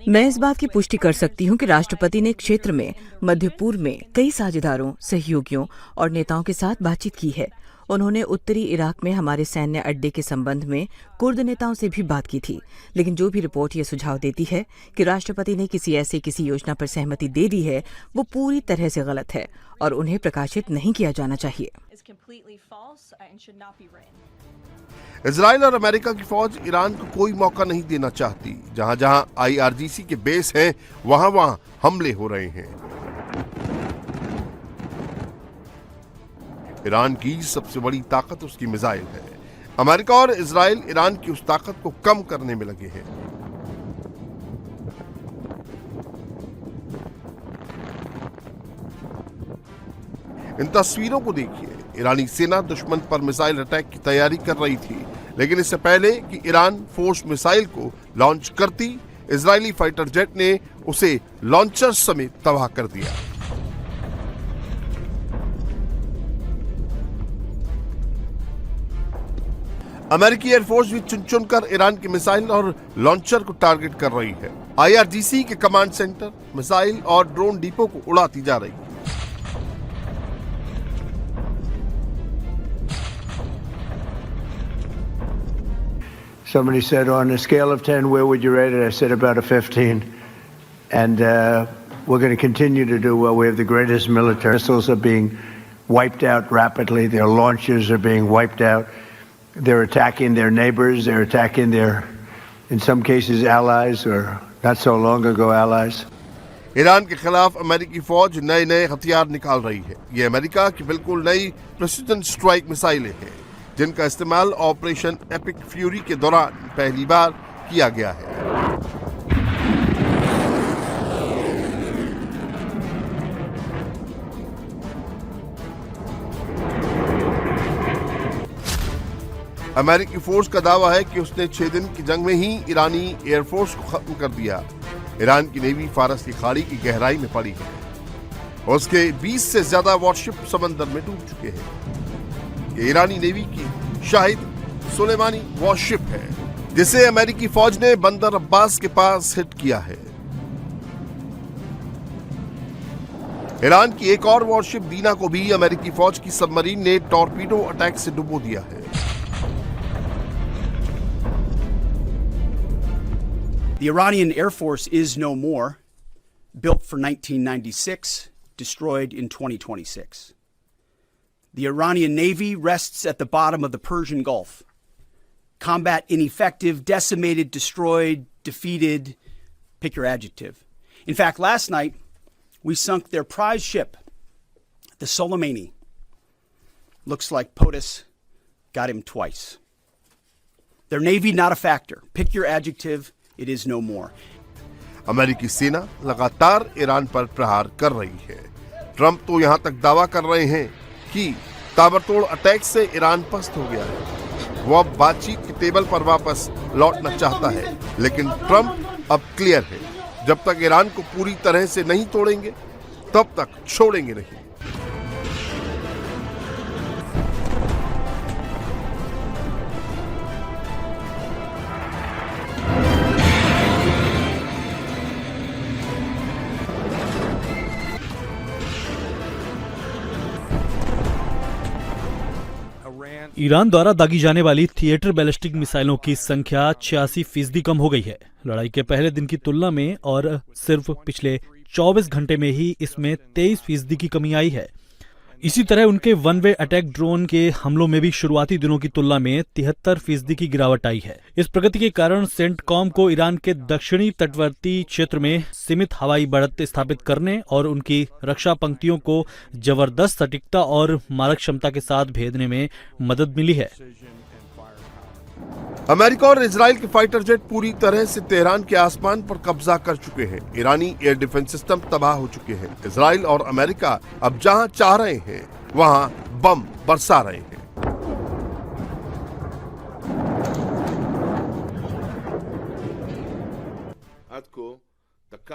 मैं इस बात की पुष्टि कर सकती हूँ कि राष्ट्रपति ने क्षेत्र में मध्य पूर्व में कई साझेदारों, सहयोगियों और नेताओं के साथ बातचीत की है। उन्होंने उत्तरी इराक में हमारे सैन्य अड्डे के संबंध में कुर्द नेताओं से भी बात की थी। लेकिन जो भी रिपोर्ट ये सुझाव देती है कि राष्ट्रपति ने किसी योजना पर सहमति दे दी है, वो पूरी तरह से गलत है और उन्हें प्रकाशित नहीं किया जाना चाहिए। इजराइल और अमेरिका की फौज ईरान को कोई मौका नहीं देना चाहती। जहां जहां IRGC के बेस हैं, वहां वहां हमले हो रहे हैं। ईरान की सबसे बड़ी ताकत उसकी मिसाइल है। अमेरिका और इजराइल ईरान की उस ताकत को कम करने में लगे हैं। इन तस्वीरों को देखिए। ईरानी सेना दुश्मन पर मिसाइल अटैक की तैयारी कर रही थी, लेकिन इससे पहले कि ईरान फोर्स मिसाइल को लॉन्च करती, इजरायली फाइटर जेट ने उसे लॉन्चर समेत तबाह कर दिया। अमेरिकी एयरफोर्स भी चुन चुनकर ईरान की मिसाइल और लॉन्चर को टारगेट कर रही है। IRGC के कमांड सेंटर, मिसाइल और ड्रोन डिपो को उड़ाती जा रही है। Somebody said, on a scale of 10, where would you rate it? I said about a 15. And we're going to continue to do well. We have the greatest military. Missiles are being wiped out rapidly. Their launchers are being wiped out. They're attacking their neighbors. They're attacking their, in some cases, allies, or not so long ago, allies. Iran के खिलाफ अमेरिकी फौज नए नए हथियार निकाल रही है। ये अमेरिका की बिल्कुल नई प्रेसिजन स्ट्राइक मिसाइलें हैं, जिनका इस्तेमाल ऑपरेशन एपिक फ्यूरी के दौरान पहली बार किया गया है। अमेरिकी फोर्स का दावा है कि उसने 6 दिन की जंग में ही ईरानी एयरफोर्स को खत्म कर दिया। ईरान की नेवी फारस की खाड़ी की गहराई में पड़ी है। उसके 20 से ज्यादा वॉरशिप समंदर में डूब चुके हैं। ये ईरानी नेवी की शाहिद सुलेमानी वॉरशिप है, जिसे अमेरिकी फौज ने बंदर अब्बास के पास हिट किया है। ईरान की एक और वॉरशिप दीना को भी अमेरिकी फौज की सबमरीन ने टॉर्पीडो अटैक से डुबो दिया है। The Iranian Air Force is no more, built for 1996, destroyed in 2026. The Iranian Navy rests at the bottom of the Persian Gulf. Combat ineffective, decimated, destroyed, defeated, pick your adjective. In fact, last night, we sunk their prize ship, the Soleimani. Looks like POTUS got him twice. Their Navy not a factor. Pick your adjective. It is no more. अमेरिकी सेना लगातार Iran पर प्रहार कर रही है। Trump तो यहां तक दावा कर रहे हैं कि ताबड़तोड़ अटैक से ईरान पस्त हो गया है। वो अब बातचीत की टेबल पर वापस लौटना चाहता है, लेकिन ट्रंप अब क्लियर है, जब तक ईरान को पूरी तरह से नहीं तोड़ेंगे, तब तक छोड़ेंगे नहीं। ईरान द्वारा दागी जाने वाली थिएटर बैलिस्टिक मिसाइलों की संख्या 86% कम हो गई है लड़ाई के पहले दिन की तुलना में, और सिर्फ पिछले 24 घंटे में ही इसमें 23% की कमी आई है। इसी तरह उनके वन वे अटैक ड्रोन के हमलों में भी शुरुआती दिनों की तुलना में 73% की गिरावट आई है। इस प्रगति के कारण सेंटकॉम को ईरान के दक्षिणी तटवर्ती क्षेत्र में सीमित हवाई बढ़त स्थापित करने और उनकी रक्षा पंक्तियों को जबरदस्त सटीकता और मारक क्षमता के साथ भेदने में मदद मिली है। अमेरिका और इजराइल के फाइटर जेट पूरी तरह से तेहरान के आसमान पर कब्जा कर चुके हैं। ईरानी एयर डिफेंस सिस्टम तबाह हो चुके हैं। इजराइल और अमेरिका अब जहां चाह रहे हैं वहां बम बरसा रहे हैं।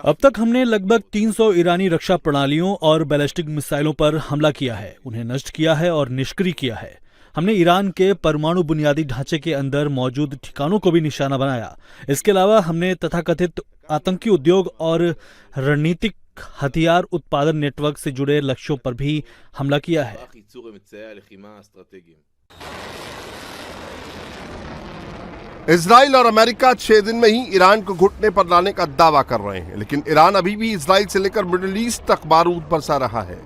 अब तक हमने लगभग 300 ईरानी रक्षा प्रणालियों और बैलिस्टिक मिसाइलों पर हमला किया है, उन्हें नष्ट किया है और निष्क्रिय किया है। हमने ईरान के परमाणु बुनियादी ढांचे के अंदर मौजूद ठिकानों को भी निशाना बनाया। इसके अलावा हमने तथाकथित आतंकी उद्योग और रणनीतिक हथियार उत्पादन नेटवर्क से जुड़े लक्ष्यों पर भी हमला किया है। इजराइल और अमेरिका 6 दिन में ही ईरान को घुटने पर लाने का दावा कर रहे हैं, लेकिन ईरान अभी भी इजराइल से लेकर मिडिल ईस्ट तक बारूद बरसा रहा है।